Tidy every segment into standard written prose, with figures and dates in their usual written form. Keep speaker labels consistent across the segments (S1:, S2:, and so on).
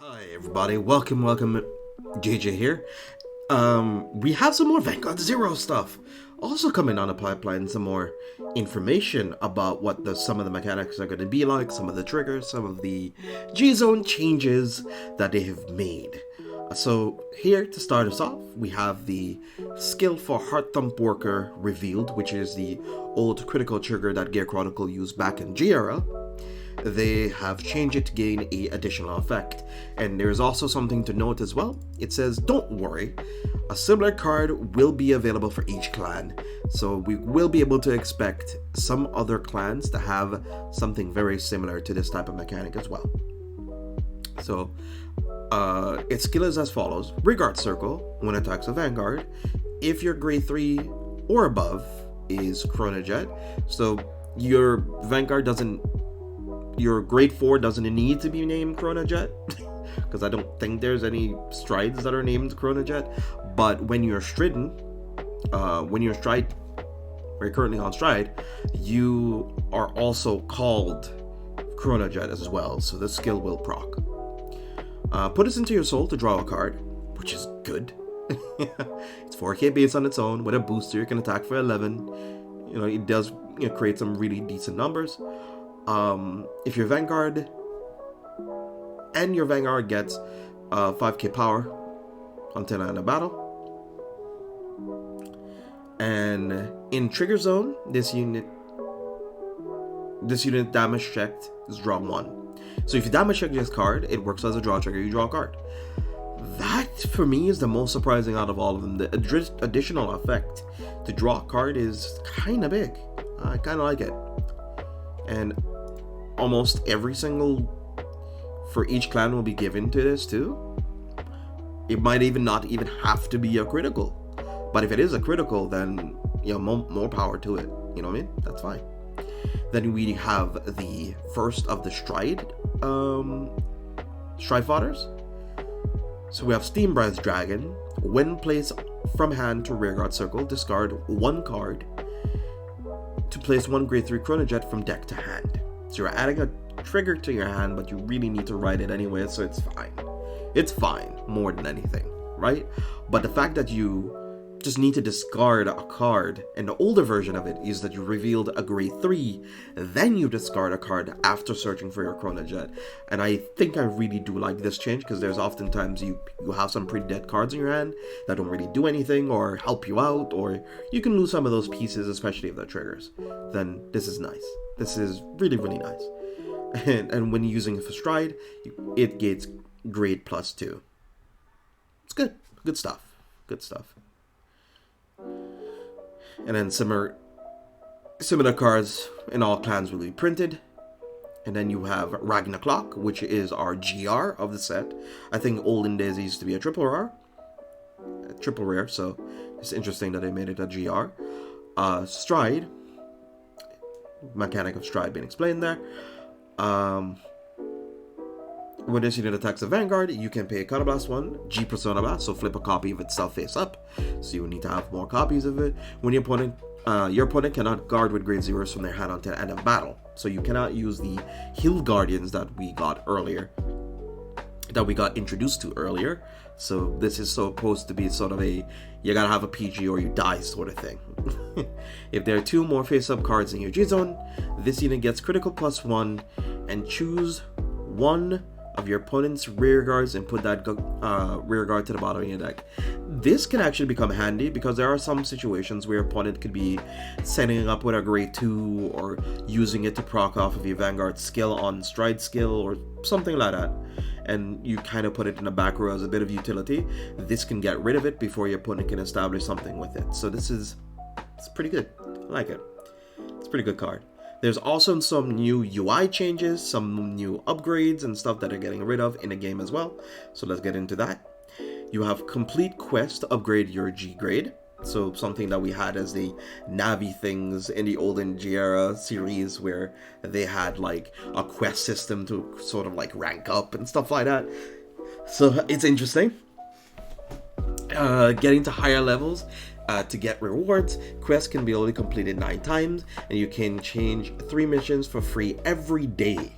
S1: Hi everybody, welcome, J.J. here. We have some more Vanguard Zero stuff. Also coming on the pipeline, some more information about what some of the mechanics are going to be like, some of the triggers, some of the G-Zone changes that they have made. So here to start us off, we have the skill for Heart Thump Worker revealed, which is the old critical trigger that Gear Chronicle used back in G era. They have changed it to gain a additional effect. And there's also something to note as well. It says, don't worry, a similar card will be available for each clan. So we will be able to expect some other clans to have something very similar to this type of mechanic as well. So its skill is as follows. Vanguard Circle, when attacks a Vanguard, if your grade 3 or above is Chrono Jet, so your Vanguard your grade 4 doesn't need to be named Chrono Jet, because I don't think there's any strides that are named Chrono Jet. But when you're stridden, when you're currently on stride, you are also called Chrono Jet as well, so this skill will proc. Put this into your soul to draw a card, which is good. It's 4k base on its own. With a booster, you can attack for 11. It does create some really decent numbers. If your Vanguard gets 5k power until end of battle, and in trigger zone, this unit damage checked is draw 1. So if you damage check this card, it works as a draw trigger. You draw a card. That for me is the most surprising out of all of them. The additional effect to draw a card is kind of big. I kind of like it. And almost every single for each clan will be given to this too. It might not even have to be a critical, but if it is a critical, then more power to it. You know what I mean? That's fine. Then we have the first of the stride fodders. So we have Steam Breath Dragon. When placed from hand to rearguard circle, discard 1 card to place 1 grade 3 Chrono Jet from deck to hand. So you're adding a trigger to your hand, but you really need to write it anyway, so it's fine. It's fine, more than anything, right? But the fact that you just need to discard a card, and the older version of it is that you revealed a grade 3, then you discard a card after searching for your Chrono Jet. And I think I really do like this change, because there's oftentimes you have some pretty dead cards in your hand that don't really do anything or help you out, or you can lose some of those pieces, especially if they're triggers. Then this is nice. This is really, really nice. And when using it for stride, it gets grade +2. It's good. Good stuff. Good stuff. And then similar cards in all clans will be printed. And then you have Ragna Clock, which is our GR of the set. I think olden days it used to be a triple rare, so it's interesting that they made it a GR. Stride, mechanic of stride being explained there. When this unit attacks a Vanguard, you can pay a Counterblast 1, G Persona Blast, so flip a copy of itself face up. So you will need to have more copies of it. When your opponent cannot guard with grade 0s from their hand until the end of battle. So you cannot use the Hill Guardians that we got introduced to earlier. So this is supposed to be sort of you gotta have a PG or you die sort of thing. If there are 2 more face-up cards in your G-Zone, this unit gets critical +1, and choose 1 of your opponent's rear guards and put that rear guard to the bottom of your deck. This can actually become handy because there are some situations where your opponent could be setting up with a grade 2 or using it to proc off of your Vanguard skill on stride skill or something like that, and you kind of put it in the back row as a bit of utility. This can get rid of it before your opponent can establish something with it. So it's pretty good. I like it. It's a pretty good card. There's also some new UI changes, some new upgrades and stuff that are getting rid of in the game as well. So let's get into that. You have complete quest to upgrade your G grade. So something that we had as the Navi things in the olden G era series, where they had like a quest system to sort of like rank up and stuff like that. So it's interesting. Getting to higher levels. To get rewards, quests can be only completed 9 times, and you can change 3 missions for free every day.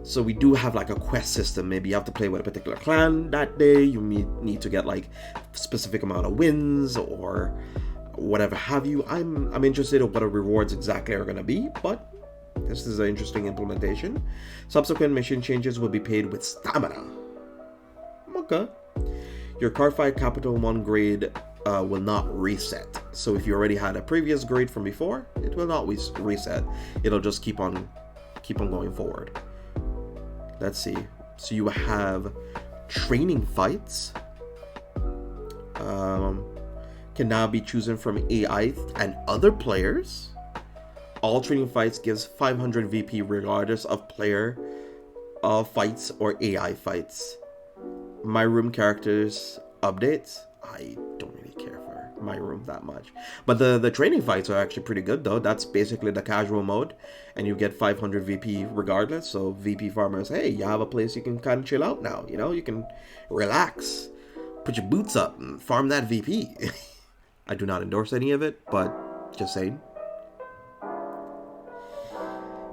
S1: So we do have like a quest system. Maybe you have to play with a particular clan that day. You need to get like specific amount of wins or whatever have you. I'm interested in what the rewards exactly are going to be, but this is an interesting implementation. Subsequent mission changes will be paid with stamina. Okay. Your Cardfight Capital 1 grade will not reset. So if you already had a previous grade from before, it will not reset. It'll just keep on going forward. Let's see. So you have training fights. Can now be chosen from AI and other players. All training fights gives 500 VP regardless of player fights or AI fights. My room characters updates. I don't really care for my room that much. But the training fights are actually pretty good though. That's basically the casual mode. And you get 500 VP regardless. So VP farmers, hey, you have a place you can kind of chill out now. You know, you can relax. Put your boots up and farm that VP. I do not endorse any of it, but just saying.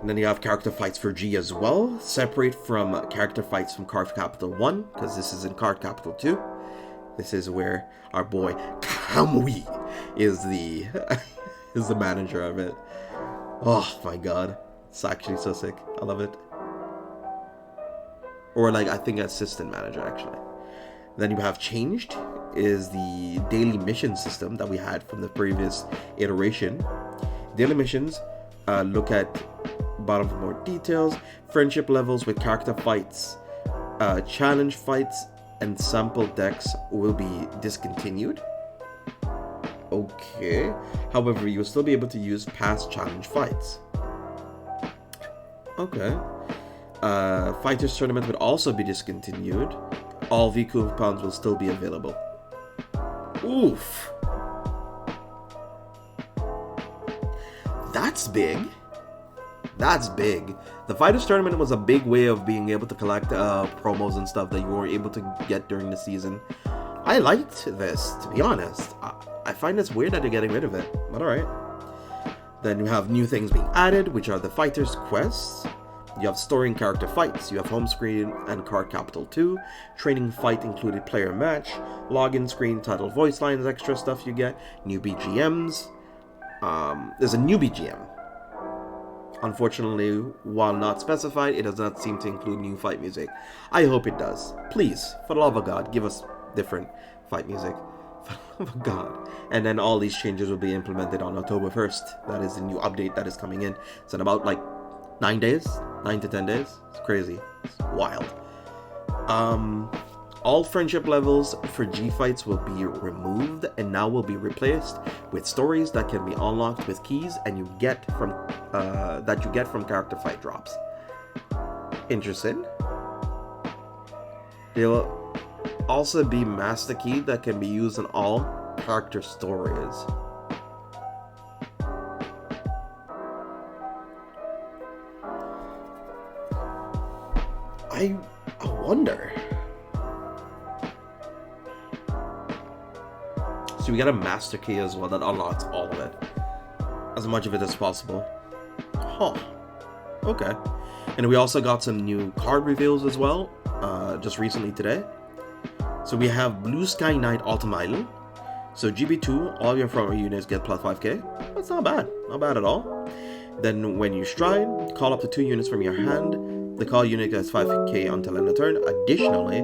S1: And then you have character fights for G as well. Separate from character fights from Card Capital 1, because this is in Card Capital 2. This is where our boy Kamui is the is the manager of it. Oh my god. It's actually so sick. I love it. Or like, I think assistant manager actually. Then you have changed is the daily mission system that we had from the previous iteration. Daily missions look at bottom for more details. Friendship levels with character fights, challenge fights, and sample decks will be discontinued. Okay. However, you will still be able to use past challenge fights. Okay. Fighters tournament would also be discontinued. All V coupons will still be available. Oof. That's big. That's big. The Fighters Tournament was a big way of being able to collect promos and stuff that you were able to get during the season. I liked this, to be honest. I find it's weird that they're getting rid of it, but alright. Then you have new things being added, which are the Fighters Quests. You have story and character fights. You have home screen and Card Capital 2. Training fight included player match. Login screen, title, voice lines, extra stuff you get. New BGMs. There's a new BGM. Unfortunately, while not specified, it does not seem to include new fight music. I hope it does. Please, for the love of God, give us different fight music. For the love of God. And then all these changes will be implemented on October 1st. That is the new update that is coming in. It's in about like 9 days? 9 to 10 days? It's crazy. It's wild. All friendship levels for G fights will be removed and now will be replaced with stories that can be unlocked with keys and you get from character fight drops. Interesting. There will also be master key that can be used in all character stories. I wonder. So we got a master key as well that unlocks all of it. As much of it as possible. Huh. Okay. And we also got some new card reveals as well. Just recently today. So we have Blue Sky Knight Ultimate. So GB2, all your front row units get plus 5k. That's not bad. Not bad at all. Then when you stride, call up to 2 units from your hand. The call unit gets 5k until end of turn. Additionally,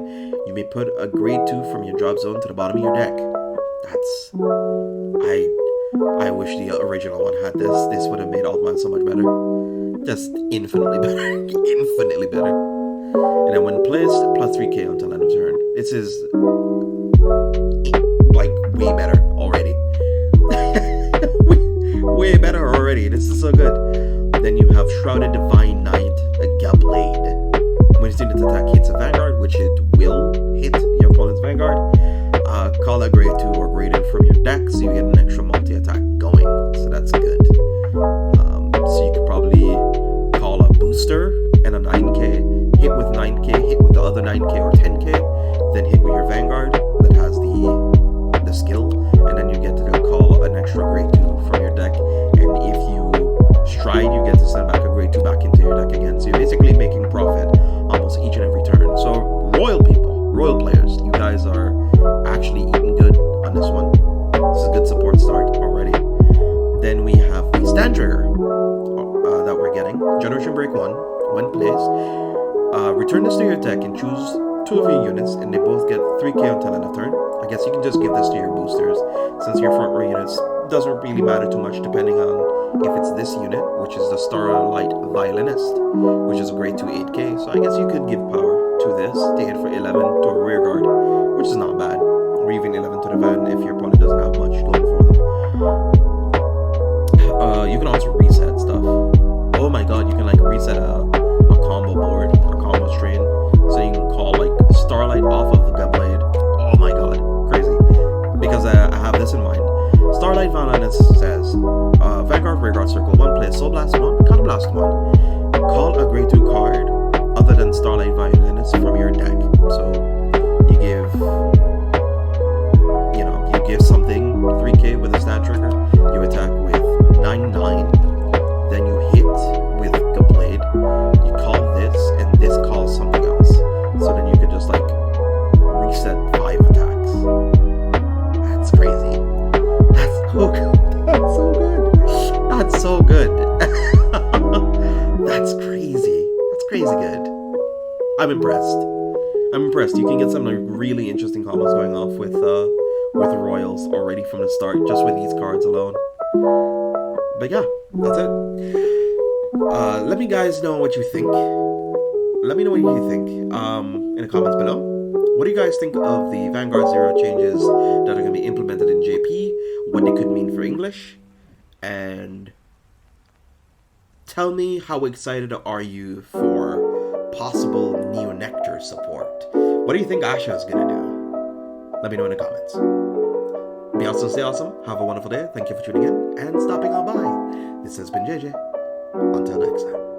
S1: you may put a grade 2 from your drop zone to the bottom of your deck. That's... I wish the original one had this. This would have made Ultimate so much better. Just infinitely better. Infinitely better. And then when placed, plus 3k until end of turn. This is... like, way better already. way better already. This is so good. Then you have Shrouded Divine Knight, a Blade. When student attack hits a Vanguard, which it will hit your opponent's Vanguard, call a grade 2 or grade in from your deck, so you get an extra multi-attack going. So that's good. So you could probably call a booster and a 9k, hit with 9k, hit with the other 9k or 10k, then hit with your Vanguard that has the skill, and then you get to call an extra grade 2 from your deck. And if you stride, you get to send back a grade 2 back into your deck again. So you're basically making profit Immersion Break 1, when placed. Return this to your deck and choose 2 of your units, and they both get 3k until end of turn. I guess you can just give this to your boosters, since your front row units doesn't really matter too much depending on if it's this unit, which is the Starlight Violinist, which is a grade 2 8k. So I guess you could give power to this to hit for 11 to a rear guard, which is not bad. Or even 11 to the van if your opponent doesn't have much going for them. You can also reset stuff. Oh my god, you can like reset a combo board or combo strain. So you can call like Starlight off of the Gunblade. Oh my god, crazy. Because I have this in mind. Starlight Violinist says, Vanguard Rearguard Circle 1, play Soul Blast 1, Counterblast 1. Call a grade 2 card other than Starlight Violinist from your deck. So you give something 3k with a stat trigger, you attack with 9/9, then you hit with the blade, you call this, and this calls something else. So then you could just like reset 5 attacks. That's crazy. That's so good. That's so good. That's so good. That's crazy. That's crazy good. I'm impressed. You can get some like really interesting combos going off with Royals already from the start, just with these cards alone. But yeah, that's it. Let me guys know what you think. Let me know what you think in the comments below. What do you guys think of the Vanguard Zero changes that are going to be implemented in JP? What they could mean for English? And tell me how excited are you for possible Neo-Nectar support? What do you think Asha is going to do? Let me know in the comments. Be awesome, stay awesome. Have a wonderful day. Thank you for tuning in and stopping on by. This has been JJ. Until next time.